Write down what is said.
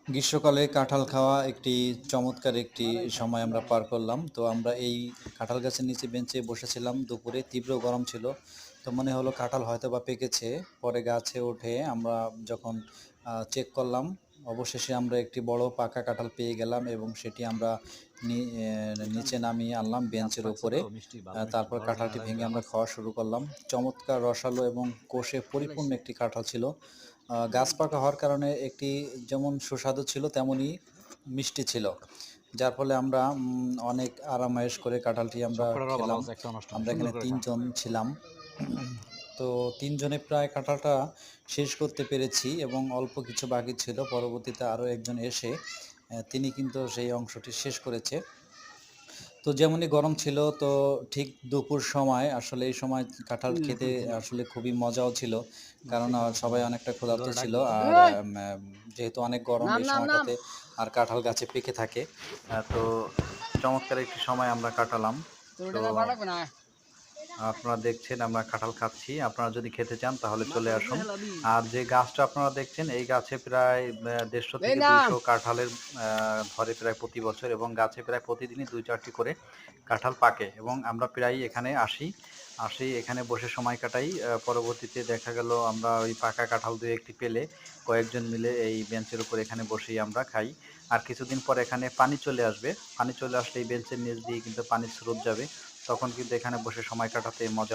গ্রীষ্মকালে কাঁঠাল খাওয়া একটি চমৎকার একটি সময় আমরা পার করলাম। তো আমরা এই কাঁঠাল গাছের নিচে বেঞ্চে বসেছিলাম দুপুরে, তীব্র গরম ছিল। তো মনে হলো কাঁঠাল হয়তোবা পেকেছে। পরে গাছে উঠে আমরা যখন চেক করলাম, অবশেষে আমরা একটি বড় পাকা কাঁঠাল পেয়ে গেলাম এবং সেটি আমরা নি এ নিচে নামিয়ে আনলাম গাছ বেঞ্চের পাকছে উপরে। তো মিষ্টি, ভালো মিষ্টি। তারপর বড় হলে কাঁঠালটি আরেকটু ভেঙে আমরা আবার খাওয়া শুরু করলাম। চমৎকার রসালো এবং কোষে পরিপূর্ণ একটি কাঁঠাল ছিল। গাছ পাকা হওয়ার কারণে একটি যেমন সুস্বাদু ছিল তেমনই মিষ্টি ছিল। যার ফলে আমরা অনেক আরাম-আয়েশ করে কাঁঠালটি আমরা সবকটারও ভালো খেলাম। আছে, একটাও নষ্ট না। আমরা সুন্দর এখানে করে ৩ খা। জন ছিলাম। তো ৩ জনে প্রায় কাঁঠালটা শেষ করতে পেরেছি এবং অল্প কিছু বাকি ছিল। পরবর্তীতে আরো একজন এসে তিনি কিন্তু সেই অংশটি শেষ করেছে। তো যেমনই গরম ছিল তো ঠিক দুপুর সময় আসলে এই সময় কাঁঠাল খেতে আসলে খুবই মজাও ছিল। কারণ মাছের সমস্যা সবাই নাই। অনেকটা একটু ক্ষুধার্ত ধরে ডাক ছিল। দাও তো। আর যেহেতু অনেক গরম নাম এই নাম নাম সময়টাতে আর কাঁঠাল গাছে পেকে থাকে। তো চমৎকার একটি সময় আমরা কাটালাম। তোর তো টাকা ভাড়া লাগবে না। আপনারা দেখছেন আমরা কাঁঠাল খাচ্ছি। আপনারা যদি খেতে চান তাহলে চলে মাথার উপরে আসুন। হেলাবি। আর যে গাছটা আপনারা দেখছেন এই গাছে প্রায় ১৫০ এই থেকে নাম ২০০ কাঁঠালের ধরে প্রায় প্রতি বছর এবং গাছে প্রায় প্রতিদিনই ২-৪ টি করে কাঁঠাল পাকে এবং আমরা প্রায়ই এখানে আসি এখানে বসে সময় কাটাই। পরবর্তীতে দেখা গেল আমরা ওই পাকা কাঁঠাল ২-১ টি পেলে কয়েকজন মিলে এই বেঞ্চের উপর এখানে বসেই আমরা খাই। আর কিছুদিন পর এখানে পানি চলে আসবে। পানি চলে আসলে এই বেঞ্চের নিচ দিয়ে কিন্তু পানির স্রোত যাবে। তখন কিন্তু এখানে বসে সময় কাটাতে মজা